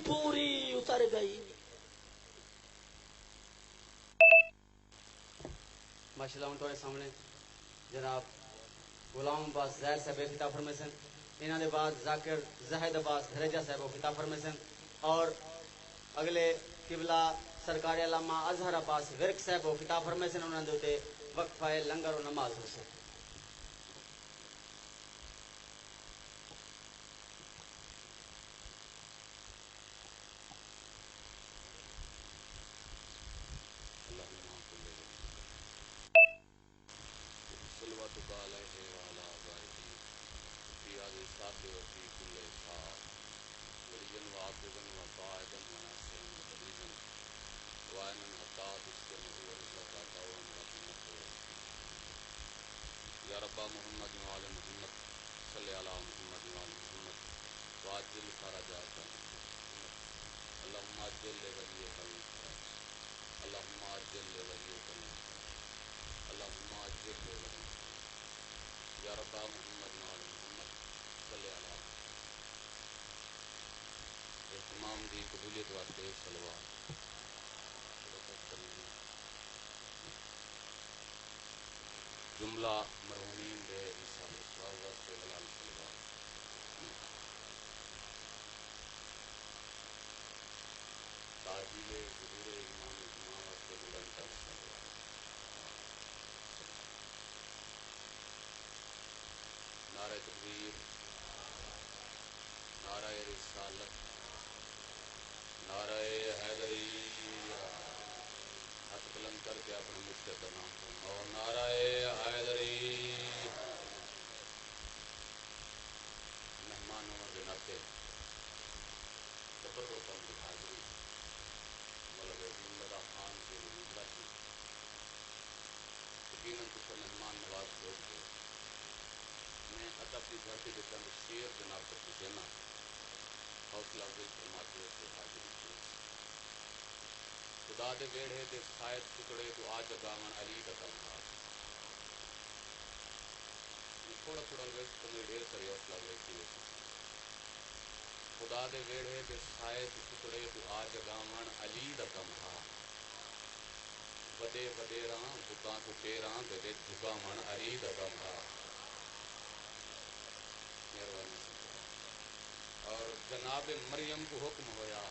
پوری اتر گئی. ماشاء اللہ تمہارے سامنے جناب غلام عباس زہر صاحب خطاب فرمائے سن. انہوں نے بعد ذاکر زاہد عباس دھریجہ صاحب خطاب فرمائے سن. اور اگلے قبلہ سرکار علامہ اظہر عباس ورک صاحب خطاب فرمائے سن. انہوں نے وقفہ لنگر و نماز ہو سن. یا رب محمد وعلی محمد صلی علی محمد وعلی محمد واجل خراجات اللهم اجل لولیک المصطفى اللهم اجل لولیک المصطفى اللهم اجل لولیک یا رب محمد وعلی محمد صلی علی اہتمام دی قبولیت واسطے صلوات. جملہ مرحومین دے انسان اسلام واسطے بلال صلوات. تاجیل حضور امام اجماع واسطے بلند تر صلوات. نعرہ تکبیر، نعرہ رسالت، نعرہ حیدری، ہاتھ بلند کر کے اپنے مجھ کا نام اور نعرہ حیدری. مہمانوں کے ناطے تبرکوں کی حاضری مولوی زندہ خان کے روزہ کی یقیناً کچھ مہمان نواز لوگ تھے. میں ادب کی دھرتی کے چند شیر جناب تک دینا حوصلہ افزائی فرماتے ہوئے حاضری کی. خدا دے ویڑے دے سائے ٹکڑے تو آج گامن علی کا تنہا. تھوڑا تھوڑا ویسٹ تمہیں ڈھیر کری حوصلہ افزائی کی. خدا دے ویڑے دے سائے ٹکڑے تو آج گامن علی کا تنہا. وڈے وڈیراں بتاں تو پیراں دے وچ جھکاون علی کا تنہا. مہربانی. اور جناب مریم کو حکم ہویا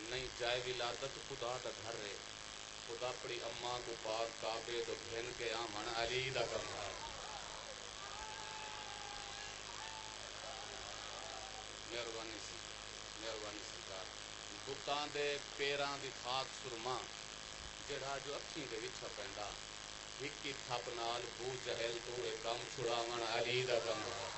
نہیں جائے ولادت خدا دا گھر رے. خدا اپنی اماں کو پاک کعبے تو گھن کے آمن علی دا کمرہ. مہربانی سی مہربانی سرکار. بتاں دے پیراں دی خاک سرما جڑا جو اکھیں دے وچ پیندا ہکی تھپ نال بو جہل تو اے کم چھڑاون علی دا کمرہ.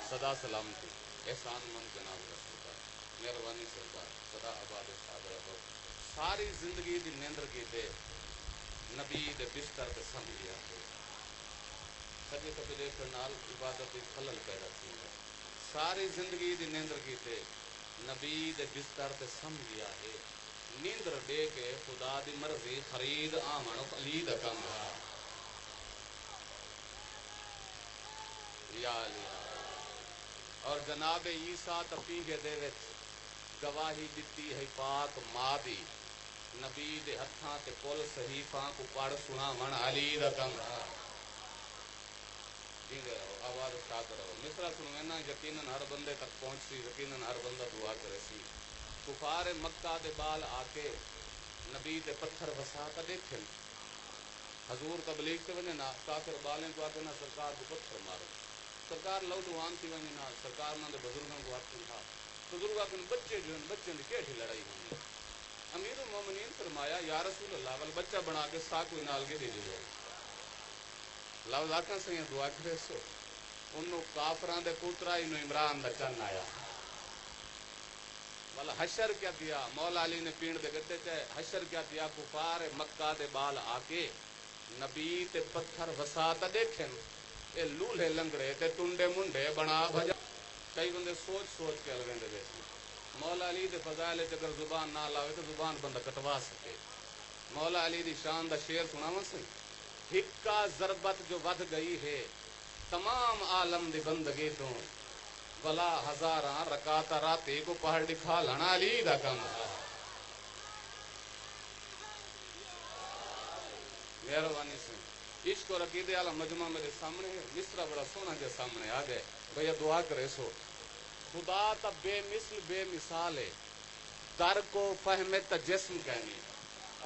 سدا سلامتی احسان مند جناب سرکار. مہربانی سرکار سدا آباد صاحب رہو. ساری زندگی دی نیندر کیتے نبی دے بستر تے سم گیا ہے. سجے کبھی دیکھنے نال عبادت دی خلل پیدا تھی. ساری زندگی دی نیندر کیتے نبی دے بستر تے سم گیا ہے. نیندر دے کے خدا دی مرضی خرید آمن علی دا کم ہے. یا علی. اور جناب عیسیٰ تفیغ دے وچ گواہی دیتی ہے پاک ماں دی. نبی دے ہتھاں تے کل صحیفاں کو پڑھ سناون علی دا کم ہے. جیندے رہو آواز اٹھاتے رہو. مصرا سنو نا یقیناً ہر بندے تک پہنچ سی. یقیناً ہر بندہ دعا کرے سی. کفار مکہ دے بال آ کے نبی دے پتھر وسا تا دیکھن. حضور تبلیغ سے ونے نا کافر بالیں کو آتے نا سرکار کو پتھر مارو. سرکار لو لوان تھی ونی نا سرکار نہ دے بزرگوں کو ہاتھ اٹھا. بزرگ اپنے بچے جو ہیں بچے کی کیڑی لڑائی ہونی. امیر المومنین فرمایا یا رسول اللہ ول بچہ بنا کے ساکو نال کے دے دیو. لفظ آکھاں سے دعا کرے سو انہوں کافراں دے پوترا انہوں عمران دا چن آیا. والا حشر کیا دیا مولا علی نے پینڈ دے گدے چے حشر کیا دیا کفار مکہ دے بال آ کے نبی تے پتھر وسا تا دیکھن اے لولے لنگڑے تے ٹنڈے منڈے بنا بھجا. کئی بندے سوچ سوچ کے لگیں دے دیکھ. مولا علی دے فضائل اگر زبان نہ لاوے تو زبان بندہ کٹوا سکے. مولا علی دی شان دا شعر سناواں سی. ہکا ضربت جو ود گئی ہے تمام عالم دی بندگی تو بلا ہزاراں رکعت راتے کو پڑھ لکھا لنا علی دا کم ہے. مہربانی سے عشق اور عقیدے والا مجمع میرے سامنے ہے. مصرع بڑا سونا کے سامنے آ گئے. بھیا دعا کرے سو. خدا تا بے مثل بے مثال ہے. در کو فہمے تا جسم کہنی.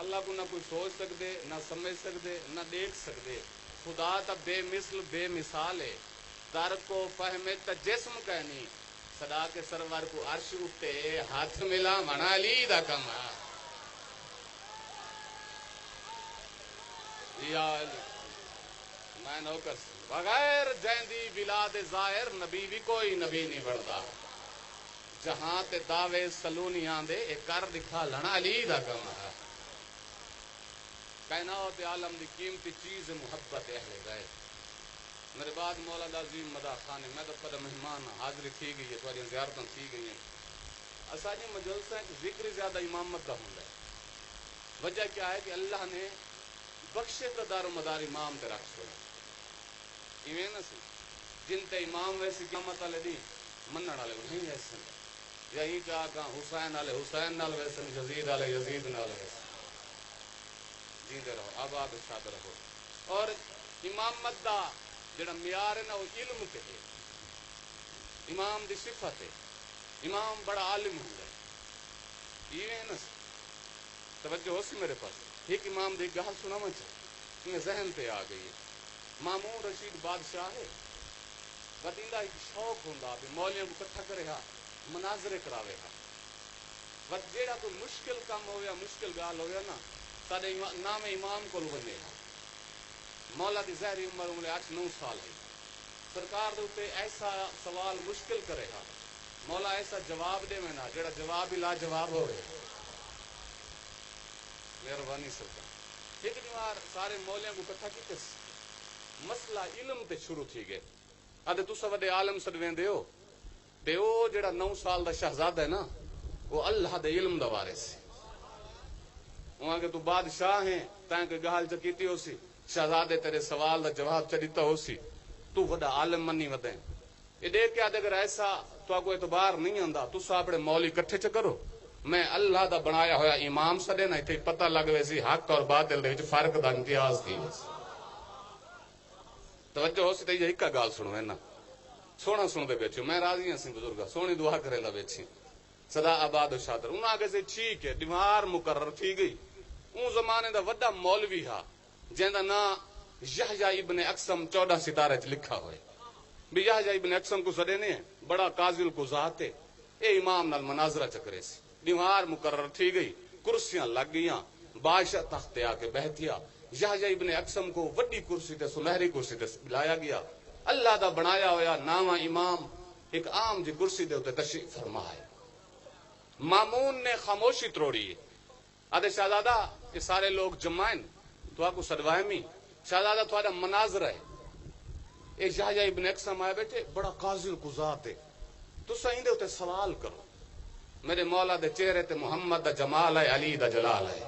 اللہ کو نہ کوئی سوچ سکتے نہ سمجھ سکتے نہ دیکھ سکتے. خدا تا بے مثل بے مثال ہے. در کو فہمے تا جسم کہنی. صدا کے سرور کو عرش اٹھتے ہاتھ ملا منا علی دا کم ہے. یا علی میں نوکر بغیر جیندی بلاد ظاہر نبی بھی کوئی نبی نہیں بڑھتا. جہاں تے دعوے سلونیاں دے ایک کر دکھا لنا علی دا کم ہے. کائنات عالم دی قیمتی چیز محبت اہل غیر. میرے بعد مولانا عظیم مدا خان میں تو پر مہمان حاضری تھی گئی ہے تھوڑی زیارتیں تھی گئی ہیں. اساجی مجلسہ ذکر زیادہ امامت کا ہوندا ہے. وجہ کیا ہے کہ اللہ نے بخشے تو دار و مدار امام تے رکھ چھوڑا. ایویں نہ سی جن تے امام ویسی قیامت والے دی منن والے نہیں ایسے. یہی کہا کہ حسین والے حسین نال ویسے یزید والے یزید نال ویسے. جیندے رہو آباد شاد رہو. اور امامت دا جڑا معیار ہے نا وہ علم تے ہے. امام دی صفت ہے. امام بڑا عالم ہوندا ہے. ایویں نہ توجہ ہو سی میرے پاس. ایک امام دی گل سناواں چاہیے میں ذہن پہ آ گئی ہے. مامون رشید بادشاہ ہے. بدیندا ایک شوق ہوندا بھی مولیاں کو اکٹھا کرے ہا مناظرے کراوے ہا. بس جیڑا کوئی مشکل کام ہویا مشکل گال ہویا نا سارے نام امام کو بنے ہا. مولا دی ظاہری عمر 8-9 سال ہے. سرکار دے اوپر ایسا سوال مشکل کرے ہا مولا ایسا جواب دے میں نا جیڑا جواب ہی لا جواب ہو رہے. مہربانی سرکار. ایک دیوار سارے مولیاں کو اکٹھا کیتے مسئلہ علم تے شروع تھی گئے. آدھے تسا وڈے عالم سدویں دیو تے او جڑا 9 سال دا شہزادہ ہے نا وہ اللہ دے علم دا وارث ہے. وہاں کہ تو بادشاہ ہیں تاں کہ گال چ کیتی ہو سی شہزادے تیرے سوال دا جواب چ دیتا ہو سی تو وڈا عالم منی ودیں. یہ دیکھ کے آدھے اگر ایسا تو کو اعتبار نہیں آندا تسا اپنے مولی کٹھے چ کرو. میں اللہ دا بنایا ہویا امام سدے نا اتنے پتہ لگ وے سی حق اور باطل دے وچ فرق دا امتیاز تھی. توجہ ہو سی تے ایک گال سنو نا سونا سن دے بیٹھو. میں راضی ہاں سی بزرگا سونی دعا کرے لا بیٹھی سدا آباد و شادر. انہاں آگے سے ٹھیک ہے دیوار مقرر تھی گئی. اون زمانے دا وڈا مولوی ہا جیندا نام یحییٰ ابن اقسم 14 ستارے چ لکھا ہوئے. بھی یحییٰ ابن اقسم کو سڑے نے بڑا قاضی القضات ہے. اے امام نال مناظرہ چکرے سی. دیوار مقرر تھی گئی کرسیاں لگ گئیاں. بادشاہ تخت آ کے بیٹھیا. یحییٰ ابن اقسم کو وڈی کرسی تے سنہری کرسی تے لایا گیا. اللہ دا بنایا ہویا ناواں امام ایک عام جی کرسی دے اوتے تشریف فرما ہے. مامون نے خاموشی تروڑی ہے. آدھے شہزادہ یہ سارے لوگ جمائن تو آپ کو سدوائے میں شہزادہ تھوڑا مناظر ہے. ایک یحییٰ ابن اقسم آئے بیٹھے بڑا قاضی القضات ہے. تو سائیں دے ہوتے سوال کرو. میرے مولا دے چہرے تے محمد دا جمال ہے علی دا جلال ہے.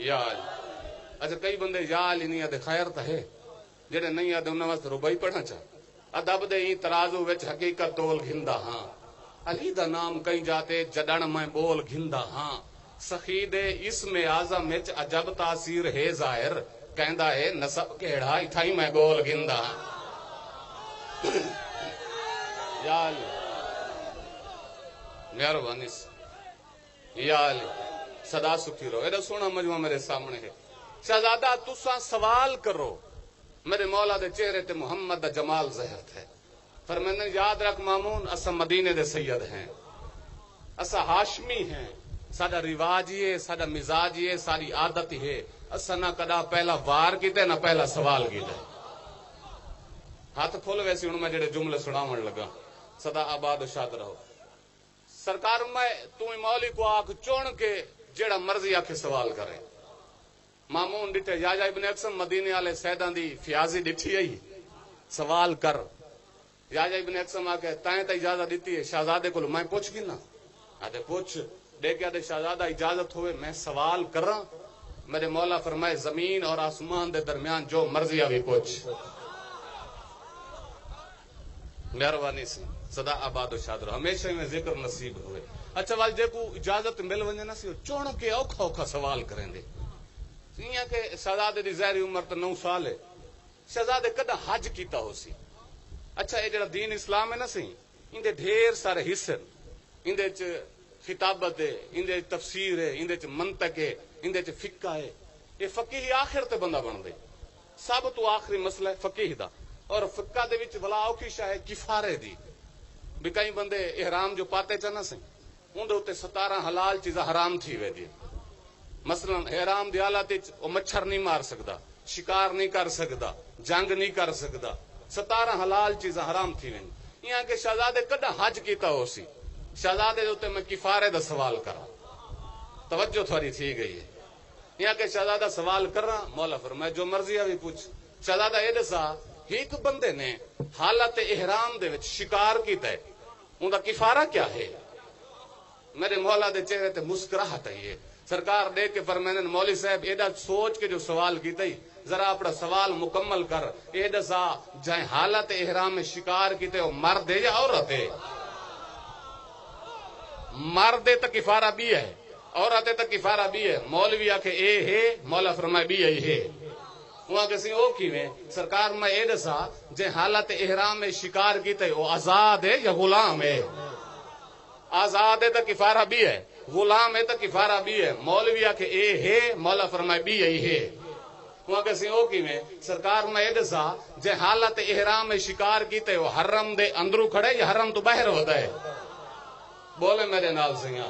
یا علی. اچھا کئی بندے یا علی نہیں آدھے خیر تا ہے جڑے نہیں آدھے انہاں واسطے ربائی پڑھنا چاہ. ادب دے ہی ترازو وچ حقیقت تول گھندا ہاں. علی دا نام کہیں جاتے جڈن میں بول گھندا ہاں. سخی دے اسم اعظم وچ عجب تاثیر ہے ظاہر کہندا ہے نسب کیڑا اتھائی میں بول گھندا ہاں. یا علی مہربانی سے یا علی صدا سکھی رہو. ایڈا سونا مجمع میرے سامنے ہے. شہزادہ تساں سوال کرو. میرے مولا دے چہرے تے محمد دا جمال ظاہر ہے. فرمایا یاد رکھ مامون اسا مدینے دے سید ہیں اسا ہاشمی ہیں. ساڈا رواج ہی ہے ساڈا مزاج ہی ہے ساری عادت ہی ہے. اسا نہ کدا پہلا وار کیتے نہ پہلا سوال کیتے. ہاتھ کھول ویسے ہوں میں جڑے جملے سناون لگا. سدا آباد و شاد رہو. سرکار میں تو مولی کو آکھ چون کے جڑا مرضی آکھے سوال کرے. مامون ڈٹھے یحییٰ ابن اقسم مدینے والے سیداں دی فیاضی ڈٹھی آئی سوال کر. یحییٰ ابن اقسم آ کے تائیں تے اجازت دیتی ہے شہزادے کو میں پوچھ گنا. آدھے پوچھ دے کے آدھے شہزادہ اجازت ہوئے میں سوال کراں. میرے مولا فرمائے زمین اور آسمان دے درمیان جو مرضی آوی پوچھ. مہربانی سی سدا آباد و شاد رہو ہمیشہ میں ذکر نصیب ہوئے اچھا وال جے کو اجازت مل ونجے نہ سی چون کے اوکھا اوکھا سوال کریں دے یہ کہ شہزادے دی ظاہری عمر تو 9 سال ہے شہزادے کدا حج کیتا ہو سی اچھا یہ جڑا دین اسلام ہے نا سی اندے ڈھیر سارے حصے اندے چ خطابت ہے اندے تفسیر ہے اندے چ منطق ہے اندے چ فقہ ہے یہ فقیہ آخر تے بندہ بن دے سب تو آخری مسئلہ ہے فقیہ دا اور فقہ دے وچ بلا اوکھی شاہ ہے کفارے دی بھی کئی بندے احرام جو پاتے چنا سی اون دے اوتے 17 حلال چیزاں حرام تھی وے دی مثلا احرام دی حالت وچ او مچھر نہیں مار سکدا شکار نہیں کر سکدا جنگ نہیں کر سکدا 17 حلال چیزاں حرام تھی ویں یہاں کہ شہزادے کدا حج کیتا ہو سی شہزادے دے اوتے میں کفارے دا سوال کراں توجہ تھوڑی تھی گئی ہے یہاں کہ شہزادہ سوال کر رہا مولا فرمائے جو مرضی ہے پوچھ شہزادہ یہ دسا ایک بندے نے حالت احرام دے وچ شکار کیتا ہے ان دا کفارہ کیا ہے میرے مولا دے چہرے تے مسکراہٹ ہے سرکار دیکھ کے فرمائے مولوی صاحب ایڈا سوچ کے جو سوال کیتا ہی ذرا اپنا سوال مکمل کر اے دسا جائیں حالت احرام میں شکار کیتے ہو مرد ہے یا عورت ہے مرد ہے تو کفارہ بھی ہے عورت ہے تو کفارہ بھی ہے مولوی آکھے اے ہے مولا فرمائے بھی یہی ہے وہاں کسی او کی میں سرکار میں اے دسا جائیں حالت احرام میں شکار کیتے ہو آزاد ہے یا غلام ہے آزاد ہے تو کفارہ بھی ہے غلام ہے تو کفارہ بھی ہے مولوی آکھے اے ہے مولا فرمائے بھی یہی ہے وہاں کسی او کی میں سرکار میں اے دسا جائیں حالت احرام میں شکار کیتے ہو حرم دے اندرو کھڑے یا حرم تو باہر ہوتا ہے بولے میرے نال سیاں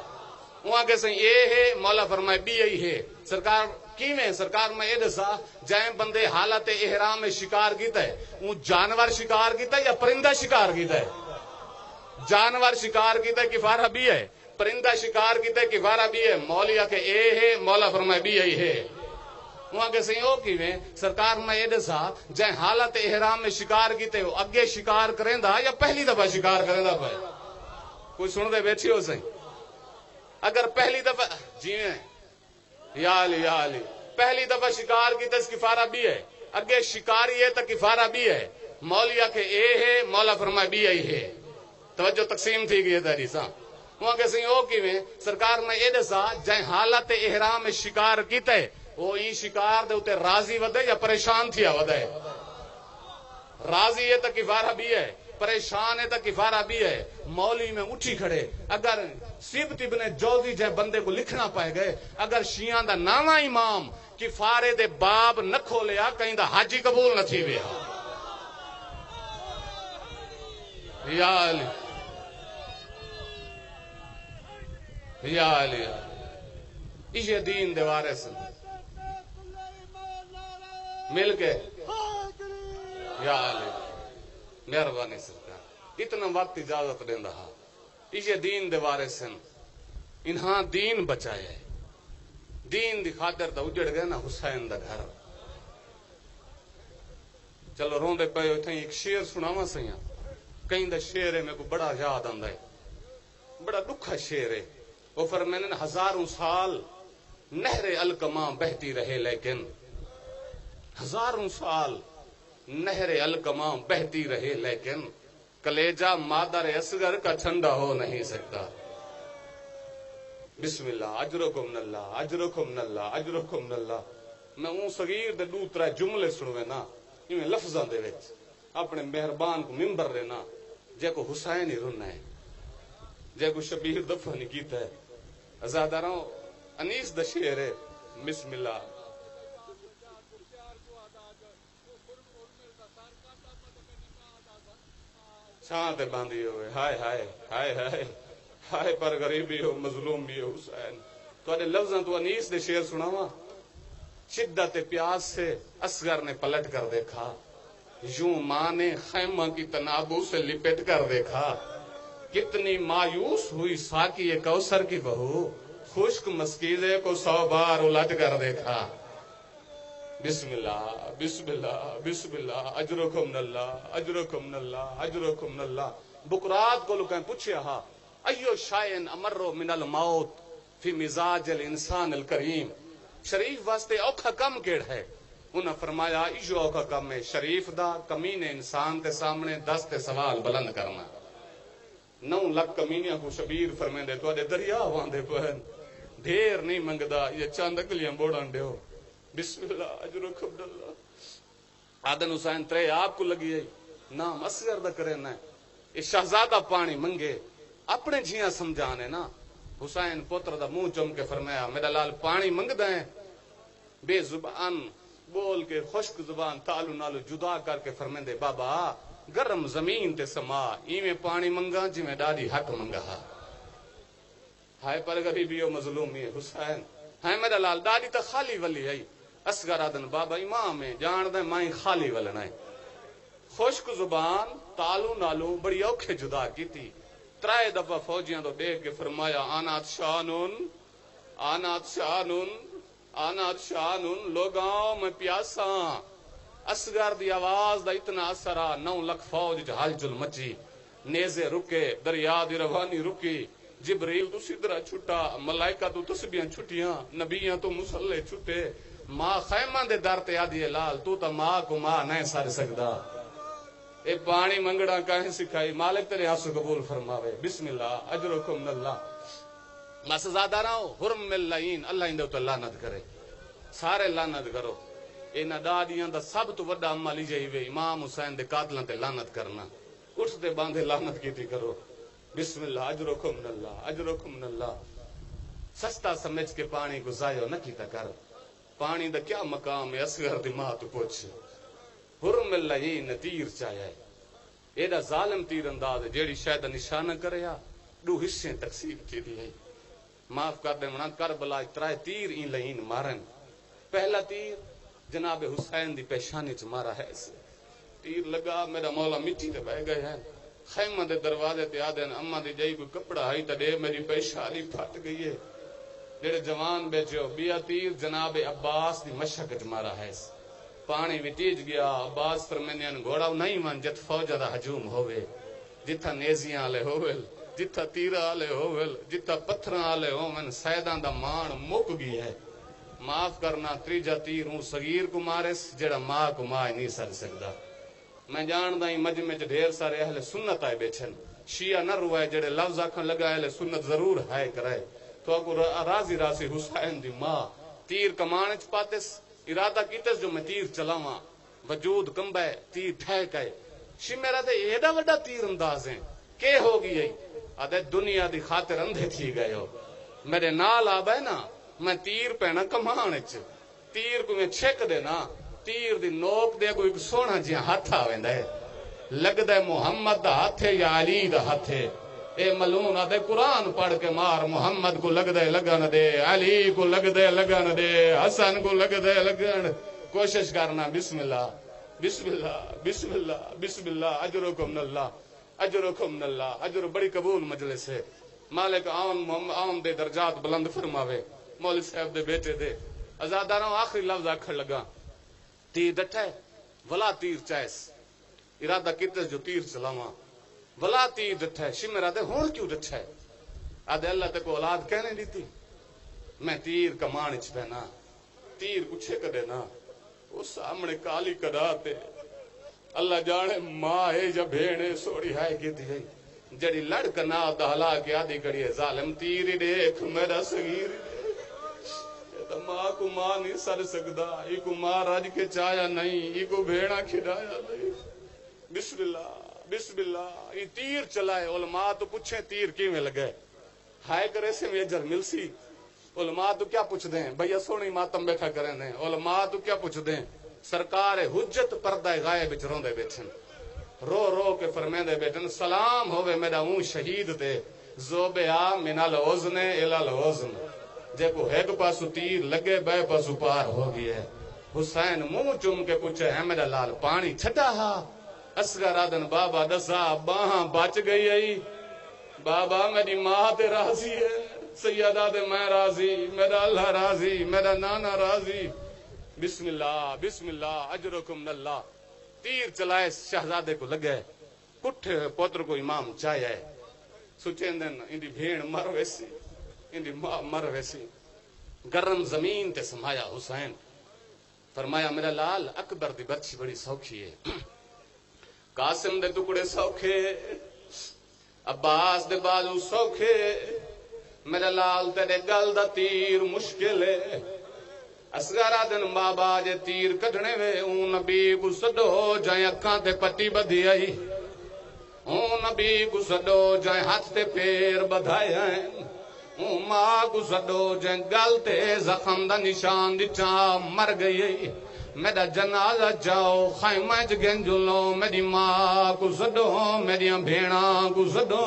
وہاں کسی اے ہے مولا فرمائے بھی یہی ہے سرکار کی میں سرکار میں اے دسا جائیں بندے حالت احرام میں شکار کیتا ہے وہ جانور شکار کیتا ہے یا پرندہ شکار کیتا ہے جانور شکار کیتا ہے کفارہ بھی ہے پرندہ شکار کیتا ہے کفارہ بھی ہے مولیا کہ اے ہے مولا فرمائے بھی یہی ہے وہاں کے سیوں کی میں سرکار میں یہ دسا جائیں حالت احرام میں شکار کیتے ہو اگے شکار کریں دا یا پہلی دفعہ شکار کریں دا پہ کوئی سن دے بیٹھی ہو سہیں اگر پہلی دفعہ جی میں یا علی پہلی دفعہ شکار کیتے اس کفارہ بھی ہے اگے شکاری ہے تو کفارہ بھی ہے مولیا کہ اے ہے مولا فرمائے بھی یہی ہے توجہ تقسیم تھی گئی ہے تاری ساں وہاں کے سیوں کی میں سرکار میں یہ دسا جائیں حالت احرام میں شکار کیتے وہ این شکار دے اتے راضی ودے یا پریشان تھیا ودے راضی ہے تو کفارہ بھی ہے پریشان ہے تو کفارہ بھی ہے مولی میں اٹھی کھڑے اگر سبت ابن جوزی جے بندے کو لکھنا پائے گئے اگر شیعان دا ناما امام کفارے دے باب نہ کھولیا کہیں دا حاجی قبول نہ تھی ویا یا علی یا علی یہ دین دے وارث مل کے یا علی مہربانی سرکار اتنا وقت اجازت دیندا ہا یہ دین دے وارث ہیں انہاں دین بچایا ہے دین دی خاطر تو اجڑ گئے نا حسین دا گھر چلو روندے پے اتھے ایک شعر سناواں سیاں کہیں دا شعر ہے میرے کو بڑا یاد آندا ہے بڑا دکھا شعر ہے وہ فرمانے نے 1000 سال نہر الکماں بہتی رہے لیکن 1000 سال نہر الکماں بہتی رہے لیکن کلیجہ مادر اصغر کا ٹھنڈا ہو نہیں سکتا بسم اللہ اجرکم من اللہ اجرکم من اللہ اجرکم من اللہ میں اون صغیر دے دوترا جملے سنوے نا ایویں لفظاں دے وچ اپنے مہربان کو منبر دینا جے کو حسین ہی رونا ہے جے کو شبیر دفن نہیں کیتا ہے ازاداراں انیس دا شعر ہے بسم اللہ چھان تے باندھی ہوئے ہائے ہائے ہائے ہائے ہائے پر غریبی ہو مظلوم بھی ہو حسین تو لفظاں تو انیس دے شعر سناواں شدت پیاس سے اصغر نے پلٹ کر دیکھا یوں ماں نے خیمہ کی تنابو سے لپٹ کر دیکھا کتنی مایوس ہوئی ساقی کوثر کی بہو خشک مسکیزے کو 100 بار الٹ کر دیکھا بسم اللہ بسم اللہ بسم اللہ اجرکم من اللہ اجرکم من اللہ اجرکم من اللہ بکرات کو لوگیں پوچھیا ہا ایو شائن امرو من الموت فی مزاج الانسان الکریم شریف واسطے اوکھا کم کیڑ ہے انہاں فرمایا ایجو کا کم ہے شریف دا کمینے انسان تے سامنے 10 تے سوال بلند کرنا 9 لاکھ کمینیاں کو شبیر فرمیندے تو اڈے دریا واندے پہن ڈھیر نہیں منگدا یہ چند اکلیاں بوڑان دیو بسم اللہ اجرکم اللہ آدن حسین ترے آپ کو لگی ہے نام اصغر دا کرے نہ یہ شہزادہ پانی منگے اپنے جیاں سمجھانے نا حسین پتر دا منہ چم کے فرمایا میرا لال پانی منگدا ہے بے زبان بول کے خشک زبان تالو نالو جدا کر کے فرمیندے بابا گرم زمین تے سما ایویں پانی منگا جی میں ڈاڈی حق منگا ہائے پر غریبی و مظلومی ہے حسین ہائے میرا لال ڈاڈی تا خالی ولی ہے اصغر آدن بابا امام ہے جان دے مائیں خالی ولنا ہے خشک زبان تالو نالو بڑی اوکھے جدا کی تھی ترائے دفعہ فوجیاں تو دیکھ کے فرمایا آنات شانون آنات شانون آنات شانون لوگاں میں پیاسا اصغر دی آواز دا اتنا اثر آ 9 لاکھ فوج ہل چل مچی نیزے رکے دریا دی روانی رکی جبریل تو سدرا چھٹا ملائکہ تو تسبیاں چھٹیاں نبیاں تو مسلح چھٹے ماں خیمہ دے در تے آدھی لال تو تا ماں کو ماں نہیں سار سکدا اے پانی منگڑا کہیں سکھائی مالک تیرے آنسو قبول فرماوے بسم اللہ اجرکم من اللہ بس زیادہ نہ ہو حرم اللعین اللہ اندے تو لعنت کرے سارے لعنت کرو اینا ڈاڈیاں دا سب تو وڈا عمل جائی وے امام حسین دے قاتلاں تے لعنت کرنا اٹھ تے باندھے لعنت کیتی کرو بسم اللہ اجرکم من اللہ اجرکم من اللہ سستا سمجھ کے پانی کو ضائع نہ کیتا کر پانی دا کیا مقام ہے اصغر دی ماں تو پوچھ حرم اللعین تیر چاہیا ہے ایڈا ظالم تیر انداز ہے جیڑی شاید نشانہ کریا 2 حصے تقسیم کی دی ہے معاف کر دے منا کربلا 3 تیر این لعین مارن پہلا تیر جناب حسین دی پیشانی چ مارا ہے تیر لگا میرا مولا مٹی تے بہ گئے ہیں خیمہ دے دروازے تے آدن اما دی جائی کوئی کپڑا ہائی تے دے میری پیشانی پھٹ گئی ہے جڑے جوان بیچو بیا تیر جناب عباس دی مشک چ مارا ہے پانی وٹیج گیا عباس فرمینیان گھوڑا نہیں من جت فوجا دا ہجوم ہوئے جتھا نیزیاں والے ہوول جتھا تیرا والے ہوول جتھا پتھراں والے ہوون سیداں دا مان مک گئی ہے معاف کرنا تیجا تیر ہوں صغیر کو مارس جڑا ماں کو ماں نہیں سر سکدا میں جاندا ہی مجمع چ ڈھیر سارے اہل سنت آئے بیٹھن شیعہ نہ روائے جڑے لفظ آکھن لگا اہل سنت ضرور ہے کرائے تو اگو راضی راضی حسین دی ماں تیر کمان چ پاتس ارادہ کیتس جو میں تیر چلاواں وجود کمبے تیر پھینک آئے شی میرا تے ایڈا وڈا تیر انداز ہے کہ ہو گئی ہے آدھے دنیا دی خاطر اندھے تھی گئے ہو میرے نال آبے نا میں تیر پینا کمان چ تیر کو میں چھک دے نا تیر دی نوک دے کوئی سونا جہاں ہاتھ آویندا ہے لگدا ہے محمد دا ہاتھ ہے یا علی دا ہاتھ ہے اے ملون آدھے قرآن پڑھ کے مار محمد کو لگ دے لگن دے علی کو لگ دے لگن دے حسن کو لگ دے لگن کوشش کرنا بسم اللہ بسم اللہ بسم اللہ بسم اللہ اجرکم من اللہ اجرکم من اللہ اجر بڑی قبول مجلس ہے مالک عام دے درجات بلند فرماوے مولوی صاحب دے بیٹے دے ازاداراں آخری لفظ آکھن لگا تیر ڈٹھے ولا تیر چائس ارادہ کیتے جو تیر چلاواں ولا تیر ڈٹھے شمرا دے ہون کیوں ڈٹھے آدھے اللہ تے کو اولاد کہنے دیتی میں تیر کمان چ پینا تیر کو چھک دینا وہ سامنے کالی کدا تے اللہ جانے ماں ہے یا بھیڑے سوڑی ہے کی تھی جڑی لڑکنا دہلا کے آدھی کڑی ہے ظالم تیر دیکھ میرا صغیر تو ماں کو ماں نہیں سر سکدا ای کو ماں رج کے چایا نہیں ای کو بھیڑا کھڑایا نہیں بسم اللہ بسم اللہ یہ تیر چلائے علماء تو پوچھیں تیر کیویں لگے ہائے کرے سے میں اجر ملسی علماء تو کیا پوچھ دیں بھیا سونی ماتم بیٹھا کریں دیں علماء تو کیا پوچھ دیں سرکار حجت پردہ غائب وچ روندے بیٹھن رو رو کے فرمیندے بیٹھن سلام ہوے میرا اون شہید تے زوبیا من الحزن الی الحزن جے کو ایک پاسو تیر لگے بے پاسو پار ہو گیا ہے حسین منہ چوم کے پوچھے ہے میرا لال پانی چھٹا ہا اصغر آدن بابا دسا باہاں بچ گئی ہے بابا میری ماں تے راضی ہے سیدہ دے میں راضی میرا اللہ راضی میرا نانا راضی بسم اللہ اجرکم من اللہ تیر چلائے شہزادے کو لگے کٹھے پوتر کو امام چاہیا ہے سوچیں دن اندی بھیڑ مر ویسی اندی ماں مر ویسی گرم زمین تے سمایا حسین فرمایا میرا لال اکبر دی برچی بڑی سوکھی ہے، قاسم دے ٹکڑے سوکھے، عباس دے بازو سوکھے، میرا لال تیرے گل دا تیر مشکل ہے۔ اصغر آدن بابا جے تیر کٹنے وے اون نبی کو سڈو جائیں اکھاں تے پٹی بدھی آئی، اون نبی کو سڈو جائیں ہاتھ تے پیر بدھائے ہیں، اون ماں کو سڈو جائیں گل تے زخم دا نشان دچا مر گئی ہے۔ میرا جنازہ جاؤ خیمہ چ گنجلو، میری ماں کو سڈو، میری بھیڑاں کو سڈو،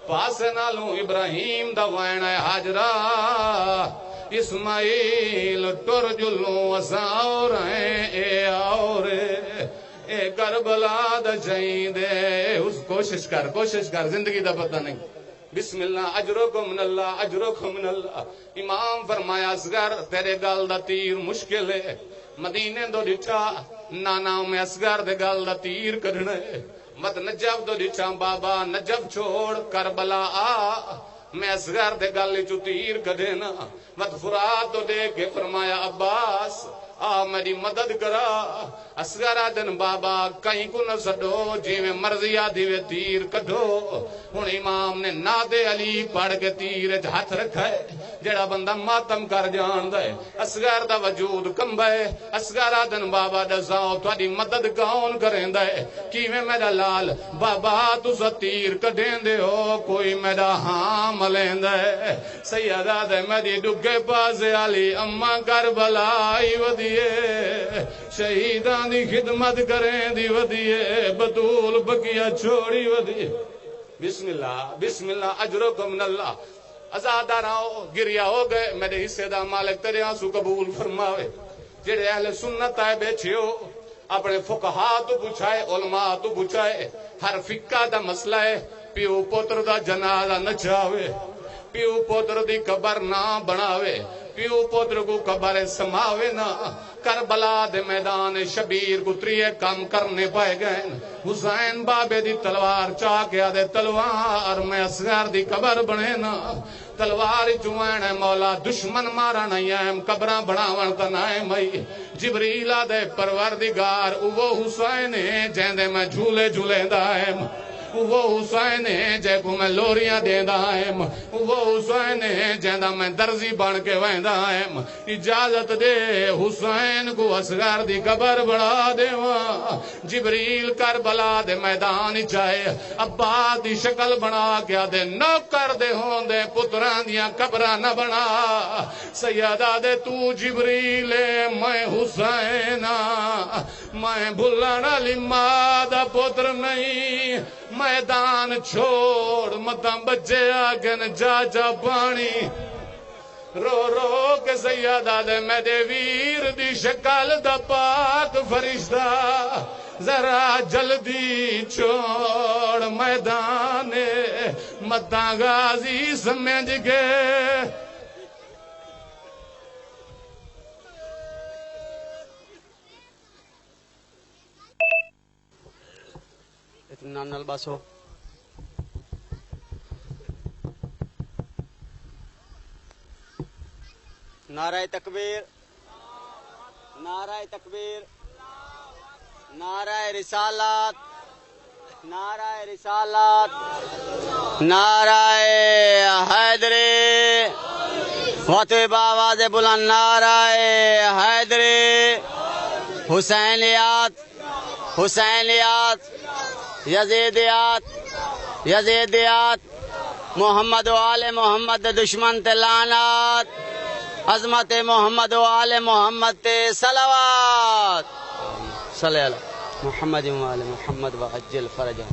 پاس نالوں ابراہیم دا وائن ہے حاجرہ، اسماعیل ٹر جلوں اساں اور ہیں اے اور اے کربلا دا جائیں دے۔ اس کوشش کر زندگی دا پتہ نہیں۔ بسم اللہ اجرکم من اللہ اجرکم من اللہ۔ امام فرمایا اصغر تیرے گل دا تیر مشکل ہے، مدینے دو ڈٹھا نانا میں اصغر دے گل دا تیر کڈنے، مت نجف دو ڈٹھا بابا نجف چھوڑ کربلا آ، میں اصغر دے گل چو تیر کڈے نا، مت فرات دو دے کے فرمایا عباس آ میری مدد کرا۔ اصغر آدن بابا کہیں کو نہ سڈو، جی میں مرضی آدھی وے تیر کڈو۔ ہن امام نے ناد علی پڑھ کے تیر ہاتھ رکھا ہے، جڑا بندہ ماتم کر جان دے اصغر دا وجود کمبا ہے۔ اصغر آدن بابا دساؤ تھوڑی مدد کون کریں دے، کیویں میرا لال بابا تسا تیر کڈیں دے ہو، کوئی میرا ہاں ملیں دے۔ سیدہ دے میری ڈگے پاس علی اما کربلا آئی ودیے، شہیداں دی خدمت کریں دی ودیے، بطول بکیا چھوڑی ودیے۔ بسم اللہ اجرکم من اللہ۔ ازادہ رہو گریا ہو گئے، میرے حصے دا مالک تیرے آنسو قبول فرماوے۔ جڑے اہل سنت آئے بیٹھے ہو اپنے فقہا تو پوچھائے، علماء تو پوچھائے، ہر فقہ دا مسئلہ ہے، پیو پوتر دا جنازہ نہ چاہوے، پیو پوتر دی قبر نہ بناوے، پیو پوتر کو قبر سماوے نہ۔ کربلا دے میدان شبیر کو تریے کام کرنے پائے گئے، حسین بابے دی تلوار چاکے آدھے تلوار میں اصغر دی قبر بنے نا، تلوار چوائن ہے مولا دشمن مارا نہیں ہے، قبران بناون تا نائم ہے۔ جبریل آدھے پروردگار وہ حسین ہے جیندے میں جھولے جھولے دائم، وہ حسین ہے جے کو میں لوریاں دیندہ ہم، وہ حسین ہے جیندہ میں درزی بن کے ویندہ ہم۔ اجازت دے حسین کو اصغر دی قبر بڑھا دے وہاں، جبریل کربلا دے میدان چاہے عباس دی شکل بنا کے دے نوکر دے ہون دے پتران دیاں قبران نہ بنا۔ سیدہ دے تو جبریل میں حسین میں بھلانا لمادہ پتر نہیں، میدان چھوڑ مدام بچے آگن جا جا پانی، رو رو کے سیدہ دے میرے ویر دی شکل دا پاک فرشتہ، ذرا جلدی چھوڑ میدان مدام غازی سمجھ گئے۔ اطمینان نال بس ہو۔ نعرہ تکبیر، نعرہ تکبیر، نعرہ رسالت، نعرہ رسالت، نعرہ حیدری، وطب آواز بلند نعرہ حیدری، حسینیات، حسینیات، یزیدیات، یزیدیات، محمد و آل محمد دشمن تے لعنات، عظمت محمد و آل محمد تے صلوات، صلی اللہ محمد و آل محمد وعجل فرجہ۔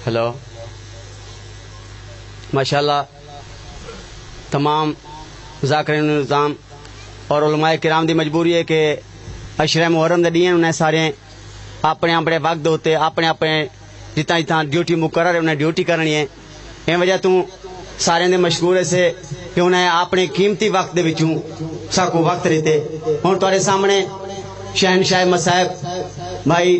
ہیلو ماشاءاللہ تمام ذاکرین نظام اور علماء کرام دی مجبوری ہے کہ اشرے محرم دے ڈین انہیں سارے اپنے اپنے وقت ہوتے اپنے اپنے جتنا جتنا ڈیوٹی مقرر ہے انہیں ڈیوٹی کرنی ہے. یہ وجہ تو سارے دے مشکور ہے سے کہ انہیں اپنے قیمتی وقت دے وچوں ساکو وقت رہتے. ہوں تھوڑے سامنے شہنشاہ مصائب بھائی